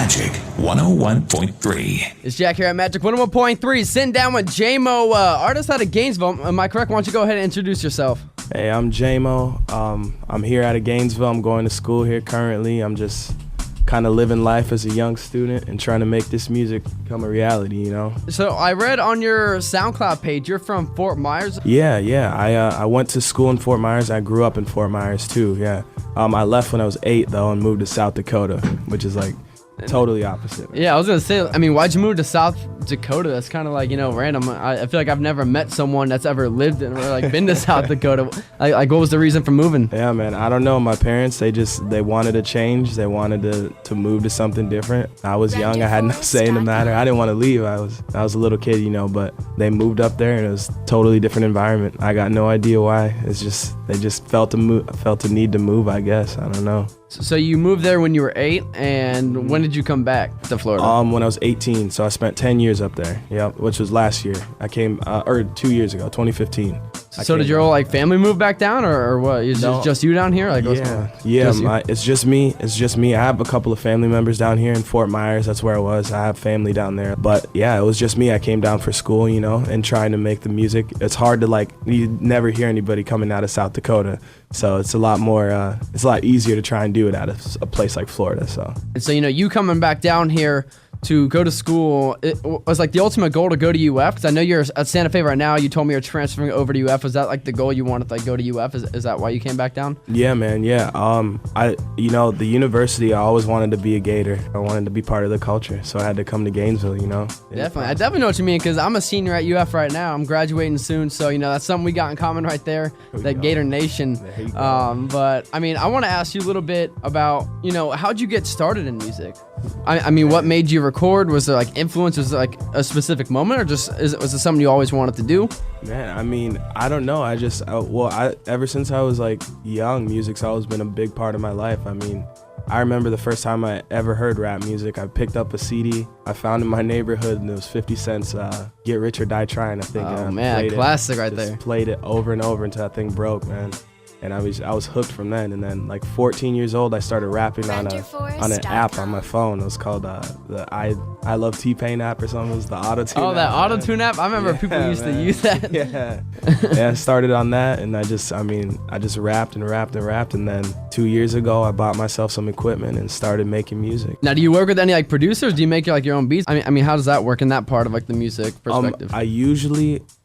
Magic 101.3. It's Jack here at Magic 101.3, sitting down with Jaimo, artist out of Gainesville. Am I correct? Why don't you go ahead and introduce yourself? Hey, I'm Jaimo. I'm here out of Gainesville. I'm going to school here currently. I'm just kind of living life as a young student and trying to make this music become a reality, you know? So I read on your SoundCloud page, you're from Fort Myers. Yeah. I went to school in Fort Myers. I grew up in Fort Myers too, yeah. I left when I was 8 though and moved to South Dakota, which is like totally opposite. Yeah, I was gonna say, I mean, why'd you move to South Dakota? That's kind of like, random. I feel like I've never met someone that's ever lived in or like been to South Dakota. Like, what was the reason for moving? Yeah, man, I don't know. My parents, they wanted to change. They wanted to move to something different. I was young. I had no say in the matter. I didn't want to leave. I was a little kid, but they moved up there and it was a totally different environment. I got no idea why. It's just they just felt a need to move, I guess. I don't know. So you moved there when you were 8, and when did you come back to Florida? When I was 18, so I spent 10 years up there, which was last year. I came, 2 years ago, 2015. So did your whole family move back down, or what? Is it just you down here? It's just me. I have a couple of family members down here in Fort Myers. That's where I was. I have family down there. But yeah, it was just me. I came down for school, and trying to make the music. It's hard to you never hear anybody coming out of South Dakota. So it's a lot more, it's a lot easier to try and do it out of a place like Florida. So you coming back down here to go to school, it was like the ultimate goal to go to UF? Because I know you're at Santa Fe right now. You told me you're transferring over to UF. Was that like the goal you wanted to go to UF? Is that why you came back down? Yeah, man. Yeah. The university, I always wanted to be a Gator. I wanted to be part of the culture. So I had to come to Gainesville, Definitely. I definitely know what you mean, because I'm a senior at UF right now. I'm graduating soon. So, that's something we got in common right there, that Gator Nation. But I mean, I want to ask you a little bit about, how'd you get started in music? I mean, what made you record? Was there like influence? Was there like a specific moment, or was it something you always wanted to do? Man, I mean, I don't know. Ever since I was like young, music's always been a big part of my life. I mean, I remember the first time I ever heard rap music. I picked up a CD I found in my neighborhood, and it was 50 Cent's Get Rich or Die Trying, I think. Oh man, classic right there. Played it over and over until that thing broke, man. And I was hooked from then. And then like 14 years old, I started rapping on an app on my phone. It was called the I Love T-Pain app or something. It was the Auto-Tune app. That Auto-Tune app? I remember people used to use that. Yeah. I started on that, and I just rapped and rapped and rapped. And then 2 years ago, I bought myself some equipment and started making music. Now, do you work with any producers? Do you make your own beats? I mean, how does that work in that part of the music perspective?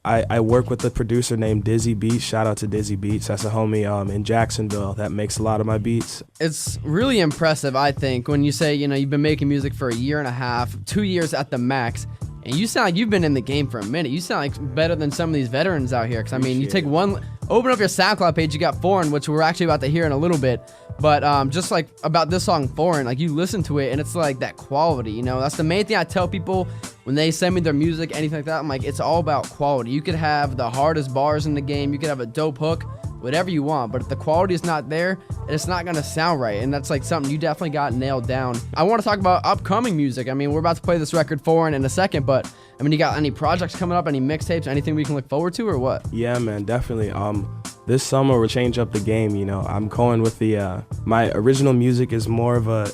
I work with a producer named Dizzy Beats. Shout out to Dizzy Beats. That's a homie in Jacksonville that makes a lot of my beats. It's really impressive, I think, when you say, you've been making music for a year and a half, 2 years at the max, and you sound like you've been in the game for a minute. You sound like better than some of these veterans out here. Because, I mean, you take open up your SoundCloud page, you got Foreign, which we're actually about to hear in a little bit. But just like about this song, Foreign, like you listen to it and it's like that quality, That's the main thing I tell people when they send me their music, anything like that. I'm like, it's all about quality. You could have the hardest bars in the game, you could have a dope hook, whatever you want, but if the quality is not there, it's not gonna sound right. And that's like something you definitely got nailed down. I want to talk about upcoming music. I mean, we're about to play this record Foreign in a second, but I mean, you got any projects coming up, any mixtapes, anything we can look forward to, or what? Yeah, man, definitely. This summer we'll change up the game. I'm going with my original music is more of a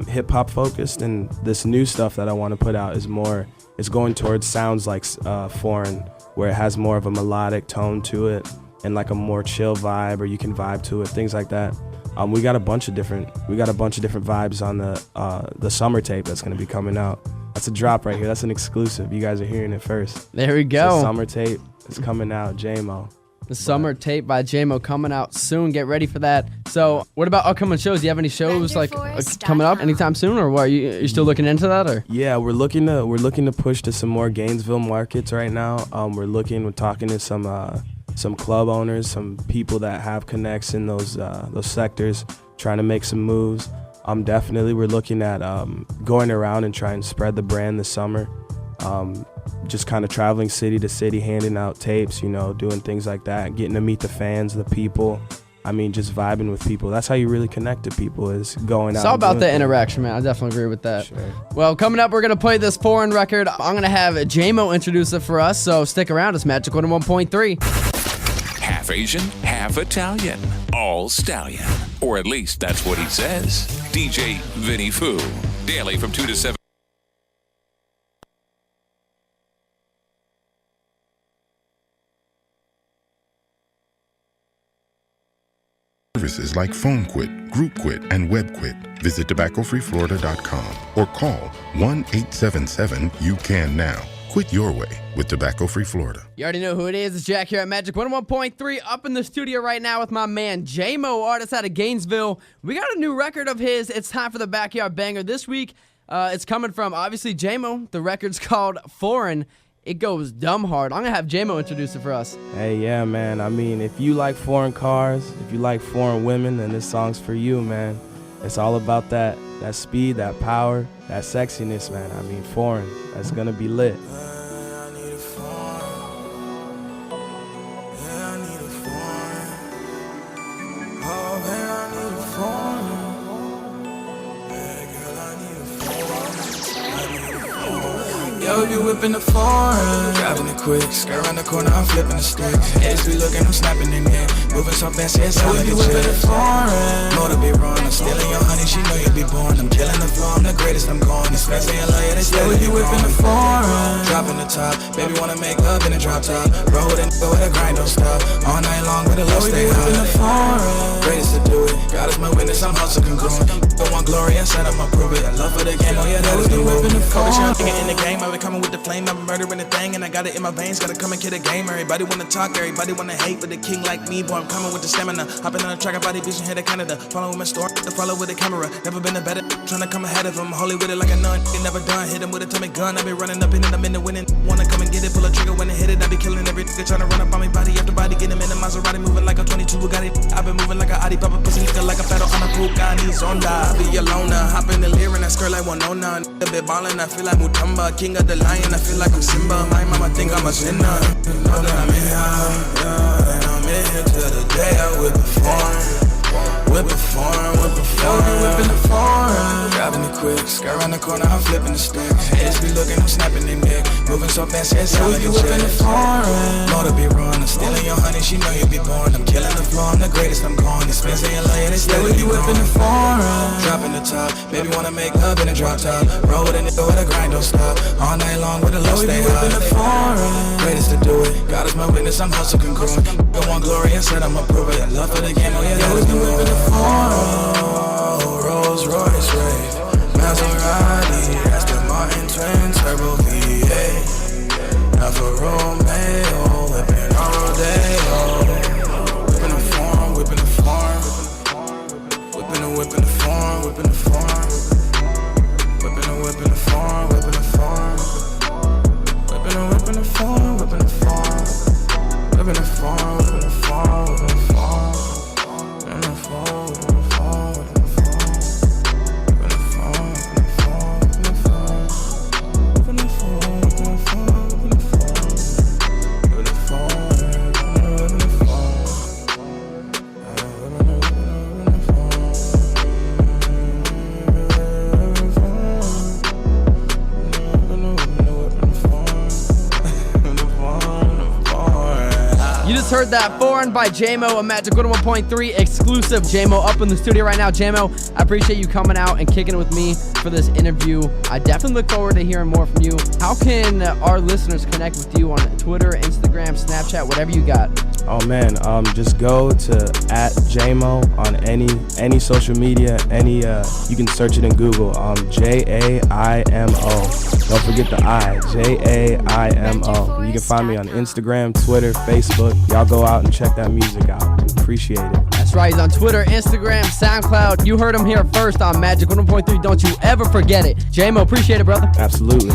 hip hop focused, and this new stuff that I want to put out is going towards sounds like Foreign, where it has more of a melodic tone to it and like a more chill vibe, or you can vibe to it, things like that. We got a bunch of different vibes on the summer tape that's going to be coming out. That's a drop right here. That's an exclusive. You guys are hearing it first. There we go. It's a summer tape. It's coming out, Jaimo. The summer tape by Jaimo coming out soon. Get ready for that. So, what about upcoming shows? Do you have any shows coming up anytime soon, or what? Are you still looking into that, or? Yeah, we're looking to push to some more Gainesville markets right now. We're talking to some club owners, some people that have connects in those sectors, trying to make some moves. We're looking at going around and trying to spread the brand this summer. Just kind of traveling city to city, handing out tapes, doing things like that, getting to meet the fans, the people. I mean, just vibing with people. That's how you really connect to people, is going out. It's all about the interaction, man. I definitely agree with that. Sure. Well, coming up, we're going to play this Foreign record. I'm going to have Jaimo introduce it for us, so stick around. It's Magic 101.3. Half Asian, half Italian, all stallion. Or at least that's what he says. DJ Vinny Foo. Daily from 2 to 7. Services like phone quit, group quit, and web quit. Visit tobaccofreeflorida.com or call 1-877-YOU-CAN-NOW. Quit your way with Tobacco Free Florida. You already know who it is. It's Jack here at Magic 101.3, up in the studio right now with my man Jaimo, artist out of Gainesville. We got a new record of his. It's time for the Backyard Banger. This week, it's coming from, obviously, Jaimo. The record's called Foreign. It goes dumb hard. I'm going to have Jaimo introduce it for us. Hey, yeah, man. I mean, if you like foreign cars, if you like foreign women, then this song's for you, man. It's all about that speed, that power, that sexiness, man. I mean, foreign. That's going to be lit. Yo, you whipping the foreign, driving it quick, skirt around the corner, I'm flipping the stick. Haters be looking, I'm snapping in it, moving so fast, yeah, so you whipping the foreign. Motor be wrong, I'm stealing your honey, she know you be born. I'm killing the floor, I'm the greatest, I'm going. These fans say I love you, they still you whipping the foreign. Dropping the top, baby wanna make love in a drop top. Roll with it, go with a grind, don't stop. All night long with a low, stay high. The foreign, greatest to do it. God is my witness, I'm hustle congruent. Don't want glory, I said I'ma prove it. I love for the game, oh yeah, that is the whipping the foreign. In the game, I've been coming with the flame, I've been murdering the thing, and I got it in my veins. Gotta come and kill the game. Everybody wanna talk, everybody wanna hate, but the king like me, boy, I'm coming with the stamina. Hopping on the track, I body vision, head to Canada. Follow my store, to follow with the camera. Never been a better, tryna come ahead of him. Holy with it like a nun, never done. Hit him with a atomic gun. I be running up in it, I'm in the winning. Wanna come and get it, pull a trigger when it hit it. I be killing every nigga tryna run up on me, body after body. Get him in the Maserati, moving like a 22 Bugatti. I been moving like a Adi, papa pussy nigga like a battle on a Bugatti Zonda. I be alone, hop in the lyric, I skirt like Winona. A bit ballin', I feel like Mutamba, king of the lion. I feel like I'm Simba, my mama think I'm a sinner. Know that I'm in here, yeah, and I'm in here till the day I whip it foreign. Whip it foreign, whip it foreign, whipping the foreign. Driving it quick, skirt around the corner, I'm flipping the stick. Haters be looking, I'm snapping their neck. Moving so fast, yeah, so you whipping the foreign. Motor be wrong, I'm stealing your honey, she know you be born. I'm killing the floor, I'm the greatest, I'm gone. These fans say I love you, they still you whipping the foreign. Dropping the top, baby wanna make love in a drop top. Roll with a nigga with a grind, don't stop. All night long with a low, stay high. The foreign, greatest to do it. God is my witness, I'm hustle congruent. Don't want glory, I said I'ma prove it. Love for the game, oh yeah, that is the whipping the foreign. Rolls Royce Wraith, Maserati, Aston Martin twin turbo V8. Alfa Romeo, whipping on Rodeo. Whipping the foreign, whipping the foreign. Whipping the foreign, whipping the foreign. Whipping the foreign, whipping the foreign. Whipping the foreign, whipping the foreign. Whipping the foreign, whipping the foreign, whipping the foreign. You just heard that Foreign by Jaimo, a Magic 101.3 exclusive. Jaimo up in the studio right now. Jaimo, I appreciate you coming out and kicking it with me for this interview. I definitely look forward to hearing more from you. How can our listeners connect with you on Twitter, Instagram, Snapchat, whatever you got? Oh man, just go to @Jaimo on any social media, you can search it in Google. Jaimo. Don't forget the I, Jaimo. You can find me on Instagram, Twitter, Facebook. Y'all go out and check that music out. Appreciate it. That's right. He's on Twitter, Instagram, SoundCloud. You heard him here first on Magic 101.3. Don't you ever forget it. Jaimo, appreciate it, brother. Absolutely.